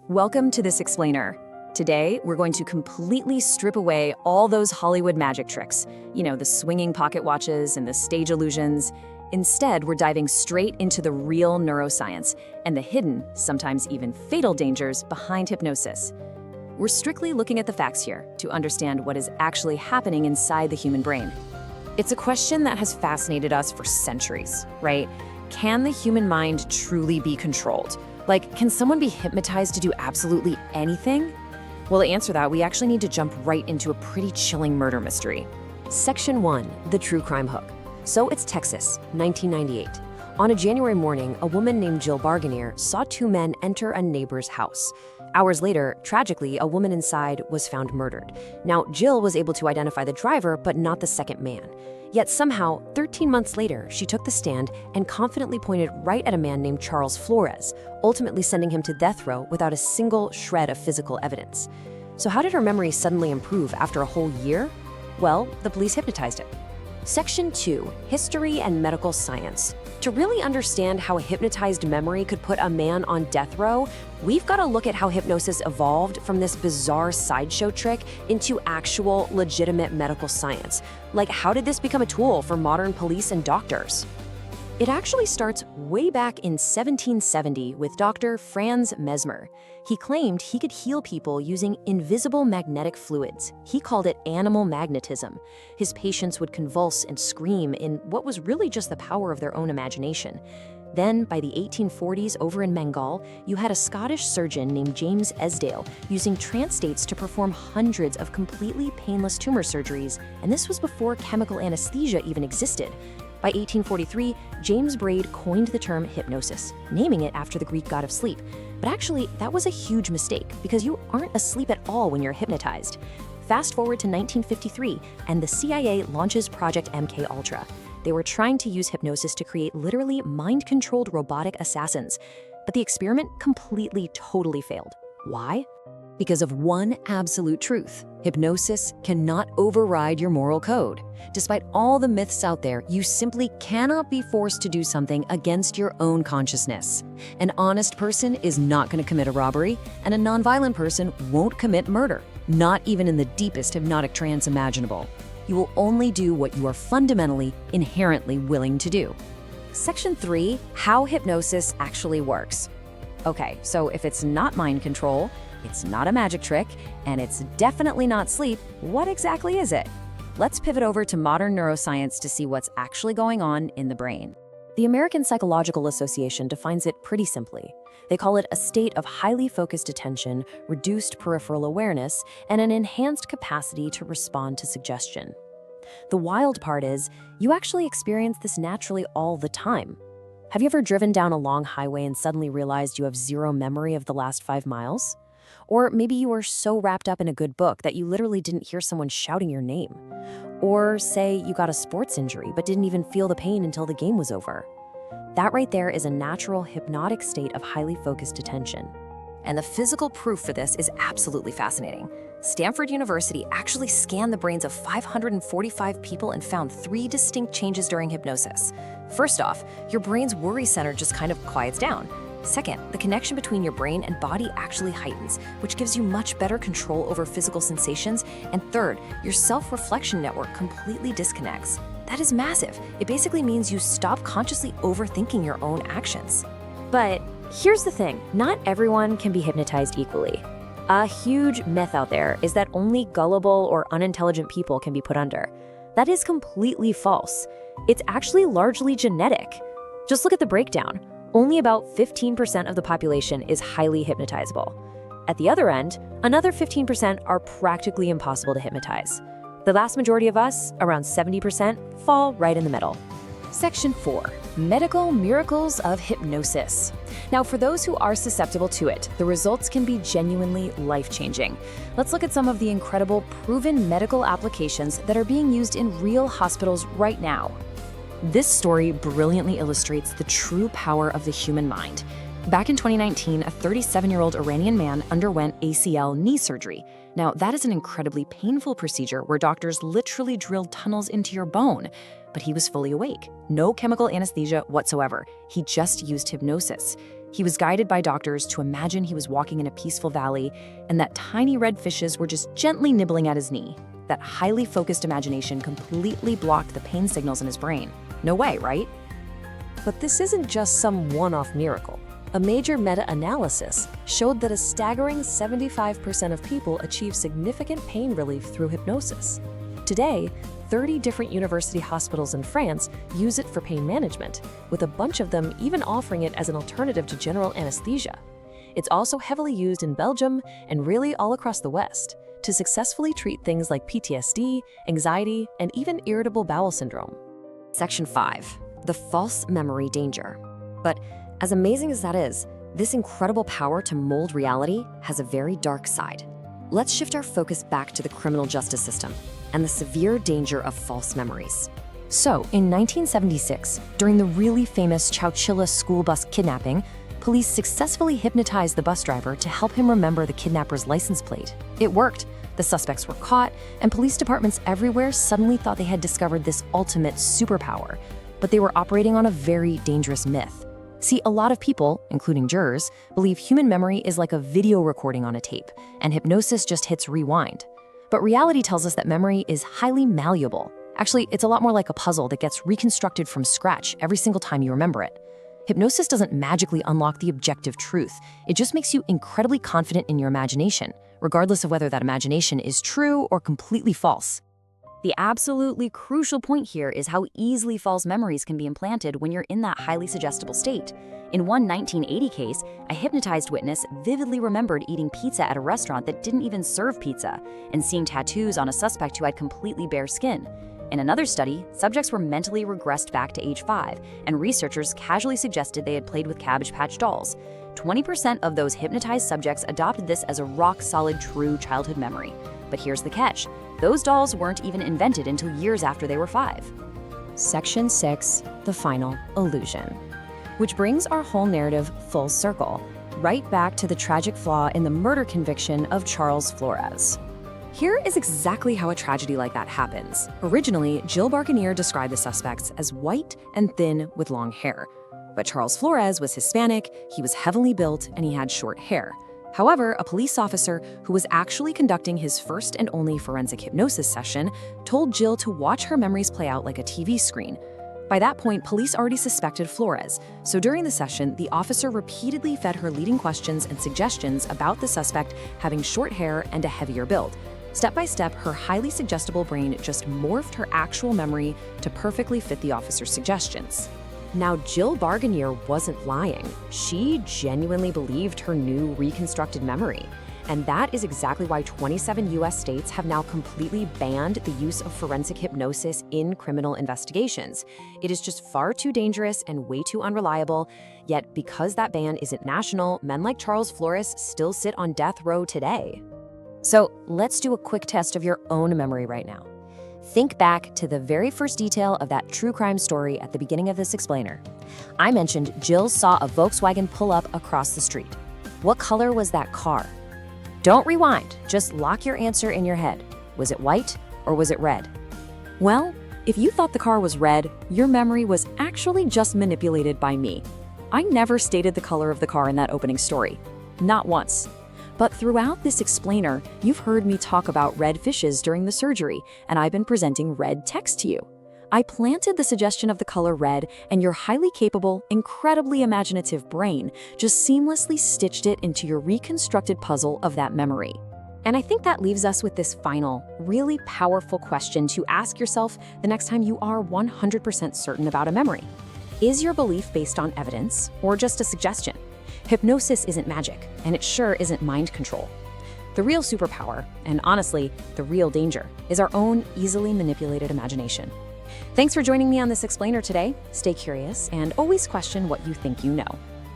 Welcome to This Explainer. Today, we're going to completely strip away all those Hollywood magic tricks. The swinging pocket watches and the stage illusions. Instead, we're diving straight into the real neuroscience and the hidden, sometimes even fatal dangers behind hypnosis. We're strictly looking at the facts here to understand what is actually happening inside the human brain. It's a question that has fascinated us for centuries, right? Can the human mind truly be controlled? Can someone be hypnotized to do absolutely anything? Well, to answer that, we actually need to jump right into a pretty chilling murder mystery. Section 1, the true crime hook. So it's Texas, 1998. On a January morning, a woman named Jill Barganier saw two men enter a neighbor's house. Hours later, tragically, a woman inside was found murdered. Now, Jill was able to identify the driver, but not the second man. Yet somehow, 13 months later, she took the stand and confidently pointed right at a man named Charles Flores, ultimately sending him to death row without a single shred of physical evidence. So how did her memory suddenly improve after a whole year? Well, the police hypnotized it. Section 2, History and Medical Science. To really understand how a hypnotized memory could put a man on death row, we've got to look at how hypnosis evolved from this bizarre sideshow trick into actual, legitimate medical science. How did this become a tool for modern police and doctors? It actually starts way back in 1770 with Dr. Franz Mesmer. He claimed he could heal people using invisible magnetic fluids. He called it animal magnetism. His patients would convulse and scream in what was really just the power of their own imagination. Then, by the 1840s over in Bengal, you had a Scottish surgeon named James Esdale using trance states to perform hundreds of completely painless tumor surgeries, and this was before chemical anesthesia even existed. By 1843, James Braid coined the term hypnosis, naming it after the Greek god of sleep. But actually, that was a huge mistake because you aren't asleep at all when you're hypnotized. Fast forward to 1953, and the CIA launches Project MK Ultra. They were trying to use hypnosis to create literally mind-controlled robotic assassins. But the experiment completely, totally failed. Why? Because of one absolute truth. Hypnosis cannot override your moral code. Despite all the myths out there, you simply cannot be forced to do something against your own consciousness. An honest person is not going to commit a robbery, and a nonviolent person won't commit murder, not even in the deepest hypnotic trance imaginable. You will only do what you are fundamentally, inherently willing to do. Section 3, how hypnosis actually works. Okay, so if it's not mind control, it's not a magic trick, and it's definitely not sleep, what exactly is it? Let's pivot over to modern neuroscience to see what's actually going on in the brain. The American Psychological Association defines it pretty simply. They call it a state of highly focused attention, reduced peripheral awareness, and an enhanced capacity to respond to suggestion. The wild part is, you actually experience this naturally all the time. Have you ever driven down a long highway and suddenly realized you have zero memory of the last 5 miles? Or maybe you were so wrapped up in a good book that you literally didn't hear someone shouting your name. Or say you got a sports injury but didn't even feel the pain until the game was over. That right there is a natural hypnotic state of highly focused attention. And the physical proof for this is absolutely fascinating. Stanford University actually scanned the brains of 545 people and found 3 distinct changes during hypnosis. First off, your brain's worry center just kind of quiets down. Second, the connection between your brain and body actually heightens, which gives you much better control over physical sensations. And third, your self-reflection network completely disconnects. That is massive. It basically means you stop consciously overthinking your own actions. But here's the thing, not everyone can be hypnotized equally. A huge myth out there is that only gullible or unintelligent people can be put under. That is completely false. It's actually largely genetic. Just look at the breakdown. Only about 15% of the population is highly hypnotizable. At the other end, another 15% are practically impossible to hypnotize. The vast majority of us, around 70%, fall right in the middle. Section 4, Medical Miracles of Hypnosis. Now, for those who are susceptible to it, the results can be genuinely life-changing. Let's look at some of the incredible proven medical applications that are being used in real hospitals right now. This story brilliantly illustrates the true power of the human mind. Back in 2019, a 37-year-old Iranian man underwent ACL knee surgery. Now, that is an incredibly painful procedure where doctors literally drilled tunnels into your bone. But he was fully awake. No chemical anesthesia whatsoever. He just used hypnosis. He was guided by doctors to imagine he was walking in a peaceful valley and that tiny red fishes were just gently nibbling at his knee. That highly focused imagination completely blocked the pain signals in his brain. No way, right? But this isn't just some one-off miracle. A major meta-analysis showed that a staggering 75% of people achieve significant pain relief through hypnosis. Today, 30 different university hospitals in France use it for pain management, with a bunch of them even offering it as an alternative to general anesthesia. It's also heavily used in Belgium and really all across the West to successfully treat things like PTSD, anxiety, and even irritable bowel syndrome. Section 5. The false memory danger. But as amazing as that is, this incredible power to mold reality has a very dark side. Let's shift our focus back to the criminal justice system and the severe danger of false memories. So, in 1976, during the really famous Chowchilla school bus kidnapping, police successfully hypnotized the bus driver to help him remember the kidnapper's license plate. It worked. The suspects were caught, and police departments everywhere suddenly thought they had discovered this ultimate superpower. But they were operating on a very dangerous myth. See, a lot of people, including jurors, believe human memory is like a video recording on a tape, and hypnosis just hits rewind. But reality tells us that memory is highly malleable. Actually, it's a lot more like a puzzle that gets reconstructed from scratch every single time you remember it. Hypnosis doesn't magically unlock the objective truth. It just makes you incredibly confident in your imagination, regardless of whether that imagination is true or completely false. The absolutely crucial point here is how easily false memories can be implanted when you're in that highly suggestible state. In one 1980 case, a hypnotized witness vividly remembered eating pizza at a restaurant that didn't even serve pizza and seeing tattoos on a suspect who had completely bare skin. In another study, subjects were mentally regressed back to age 5, and researchers casually suggested they had played with Cabbage Patch dolls. 20% of those hypnotized subjects adopted this as a rock-solid true childhood memory. But here's the catch. Those dolls weren't even invented until years after they were 5. Section 6, the final illusion. Which brings our whole narrative full circle, right back to the tragic flaw in the murder conviction of Charles Flores. Here is exactly how a tragedy like that happens. Originally, Jill Barganier described the suspects as white and thin with long hair. But Charles Flores was Hispanic, he was heavily built, and he had short hair. However, a police officer who was actually conducting his first and only forensic hypnosis session told Jill to watch her memories play out like a TV screen. By that point, police already suspected Flores, so during the session, the officer repeatedly fed her leading questions and suggestions about the suspect having short hair and a heavier build. Step by step, her highly suggestible brain just morphed her actual memory to perfectly fit the officer's suggestions. Now, Jill Barganier wasn't lying. She genuinely believed her new reconstructed memory. And that is exactly why 27 US states have now completely banned the use of forensic hypnosis in criminal investigations. It is just far too dangerous and way too unreliable. Yet, because that ban isn't national, men like Charles Flores still sit on death row today. So let's do a quick test of your own memory right now. Think back to the very first detail of that true crime story at the beginning of this explainer. I mentioned Jill saw a Volkswagen pull up across the street. What color was that car? Don't rewind, just lock your answer in your head. Was it white or was it red? Well, if you thought the car was red, your memory was actually just manipulated by me. I never stated the color of the car in that opening story. Not once. But throughout this explainer, you've heard me talk about red fishes during the surgery, and I've been presenting red text to you. I planted the suggestion of the color red, and your highly capable, incredibly imaginative brain just seamlessly stitched it into your reconstructed puzzle of that memory. And I think that leaves us with this final, really powerful question to ask yourself the next time you are 100% certain about a memory. Is your belief based on evidence or just a suggestion? Hypnosis isn't magic, and it sure isn't mind control. The real superpower, and honestly, the real danger, is our own easily manipulated imagination. Thanks for joining me on this explainer today. Stay curious and always question what you think you know.